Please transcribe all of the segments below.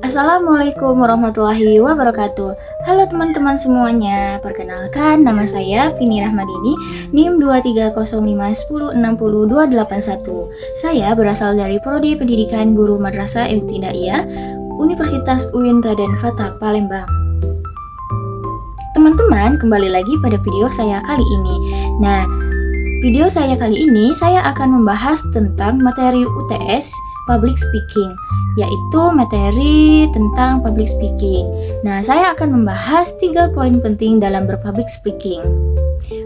Assalamualaikum warahmatullahi wabarakatuh. Halo teman-teman semuanya, perkenalkan nama saya Vini Rahmadini, NIM 23051060281. Saya berasal dari Prodi Pendidikan Guru Madrasah Ibtidaiyah, Universitas UIN Raden Fatah Palembang. Teman-teman, kembali lagi pada video saya kali ini. Nah, video saya kali ini saya akan membahas tentang materi UTS Public Speaking, yaitu materi tentang public speaking. Nah, saya akan membahas 3 poin penting dalam berpublic speaking.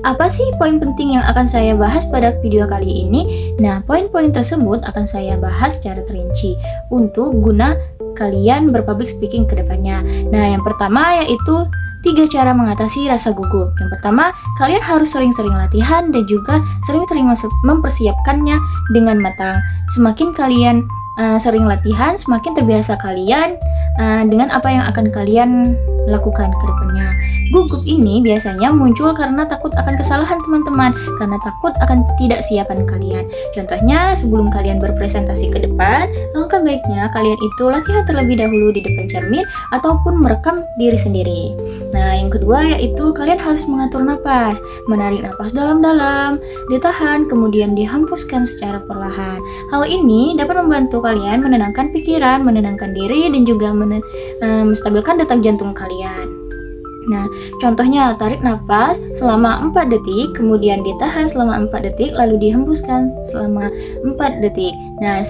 Apa sih poin penting yang akan saya bahas pada video kali ini? Nah, poin-poin tersebut akan saya bahas secara terinci untuk guna kalian berpublic speaking ke depannya. Nah, yang pertama yaitu 3 cara mengatasi rasa gugup. Yang pertama, kalian harus sering-sering latihan dan juga sering-sering mempersiapkannya dengan matang. Semakin kalian sering latihan, semakin terbiasa kalian dengan apa yang akan kalian lakukan ke depannya. Gugup ini biasanya muncul karena takut akan kesalahan teman-teman, karena takut akan tidak siapan kalian. Contohnya, sebelum kalian berpresentasi ke depan, langkah baiknya kalian itu latihan terlebih dahulu di depan cermin ataupun merekam diri sendiri. Nah, yang kedua yaitu kalian harus mengatur napas, menarik napas dalam-dalam, ditahan, kemudian dihempuskan secara perlahan. Hal ini dapat membantu kalian menenangkan pikiran, menenangkan diri, dan juga menstabilkan detak jantung kalian. Nah, contohnya tarik nafas selama 4 detik, kemudian ditahan selama 4 detik, lalu dihembuskan selama 4 detik. Nah,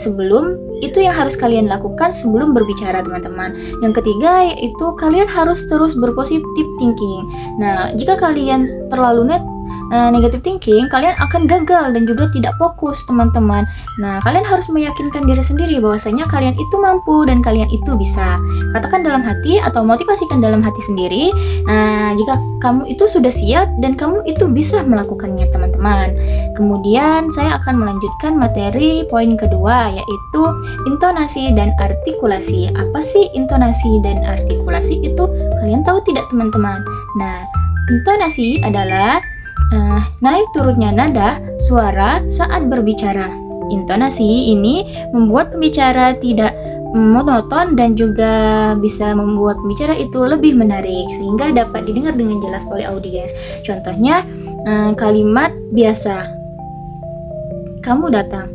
itu yang harus kalian lakukan sebelum berbicara, teman-teman. Yang ketiga yaitu kalian harus terus berpositif thinking. Nah, jika kalian terlalu negative thinking, kalian akan gagal dan juga tidak fokus, teman-teman. Nah, kalian harus meyakinkan diri sendiri bahwasanya kalian itu mampu dan kalian itu bisa. Katakan dalam hati atau motivasikan dalam hati sendiri, jika kamu itu sudah siap dan kamu itu bisa melakukannya, teman-teman. Kemudian saya akan melanjutkan materi poin kedua, yaitu intonasi dan artikulasi. Apa sih intonasi dan artikulasi itu? Kalian tahu tidak, teman-teman? Nah, intonasi adalah naik turunnya nada suara saat berbicara. Intonasi ini membuat pembicara tidak monoton dan juga bisa membuat pembicara itu lebih menarik sehingga dapat didengar dengan jelas oleh audiens. Contohnya, kalimat biasa, kamu datang.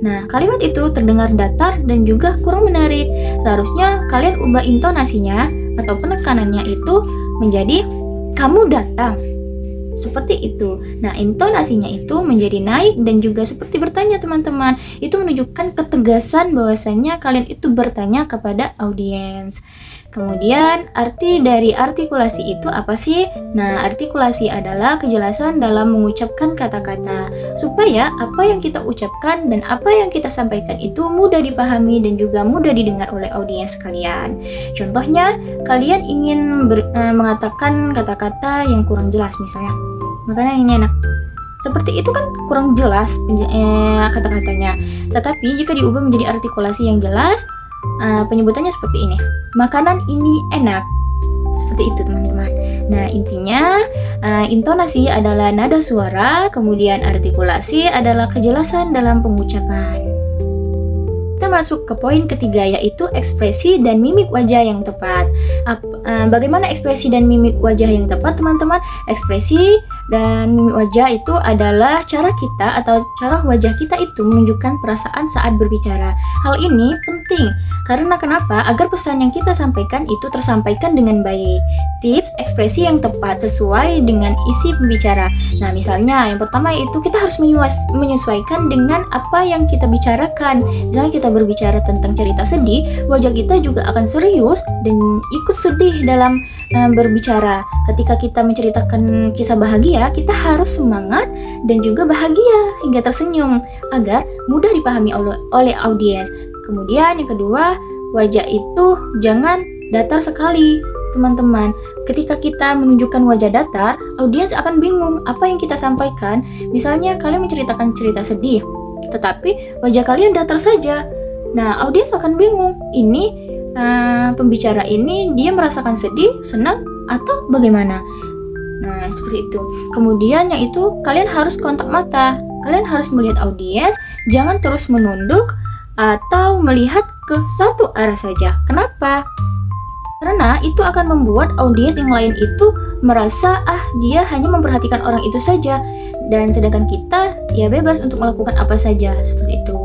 Nah, kalimat itu terdengar datar dan juga kurang menarik. Seharusnya kalian ubah intonasinya atau penekanannya itu menjadi kamu datang. Seperti itu. Nah, intonasinya itu menjadi naik dan juga seperti bertanya, teman-teman. Itu menunjukkan ketegasan bahwasanya kalian itu bertanya kepada audiens. Kemudian, arti dari artikulasi itu apa sih? Nah, artikulasi adalah kejelasan dalam mengucapkan kata-kata supaya apa yang kita ucapkan dan apa yang kita sampaikan itu mudah dipahami dan juga mudah didengar oleh audiens kalian. Contohnya, kalian ingin mengatakan kata-kata yang kurang jelas misalnya. Makanya ini enak. Seperti itu kan kurang jelas kata-katanya. Tetapi jika diubah menjadi artikulasi yang jelas, penyebutannya seperti ini. Makanan ini enak. Seperti itu, teman-teman. Nah, intinya intonasi adalah nada suara, kemudian artikulasi adalah kejelasan dalam pengucapan. Kita masuk ke poin ketiga, yaitu ekspresi dan mimik wajah yang tepat. Bagaimana ekspresi dan mimik wajah yang tepat, teman-teman? Ekspresi dan mimik wajah itu adalah cara kita atau cara wajah kita itu menunjukkan perasaan saat berbicara. Hal ini penting karena kenapa? Agar pesan yang kita sampaikan itu tersampaikan dengan baik. Tips ekspresi yang tepat sesuai dengan isi pembicara. Nah, misalnya yang pertama itu kita harus menyesuaikan dengan apa yang kita bicarakan. Misalnya kita berbicara tentang cerita sedih, wajah kita juga akan serius dan ikut sedih dalam berbicara. Ketika kita menceritakan kisah bahagia, kita harus semangat dan juga bahagia hingga tersenyum agar mudah dipahami oleh audiens. Kemudian yang kedua, wajah itu jangan datar sekali, teman-teman. Ketika kita menunjukkan wajah datar, audiens akan bingung apa yang kita sampaikan. Misalnya kalian menceritakan cerita sedih, tetapi wajah kalian datar saja. Nah, audiens akan bingung. Ini pembicara ini dia merasakan sedih, senang, atau bagaimana? Nah, seperti itu. Kemudian yaitu kalian harus kontak mata. Kalian harus melihat audiens, jangan terus menunduk atau melihat ke satu arah saja. Kenapa? Karena itu akan membuat audiens yang lain itu merasa dia hanya memperhatikan orang itu saja, dan sedangkan kita ya bebas untuk melakukan apa saja seperti itu.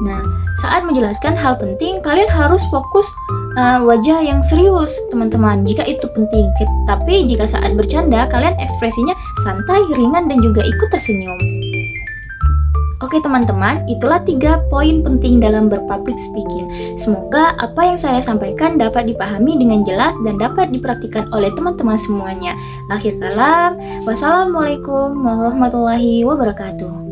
Nah, saat menjelaskan hal penting, kalian harus fokus wajah yang serius, teman-teman, jika itu penting. Tapi jika saat bercanda, kalian ekspresinya santai, ringan, dan juga ikut tersenyum. Oke teman-teman, itulah 3 poin penting dalam berpublic speaking. Semoga apa yang saya sampaikan dapat dipahami dengan jelas dan dapat dipraktikkan oleh teman-teman semuanya. Akhir kalam, wassalamualaikum warahmatullahi wabarakatuh.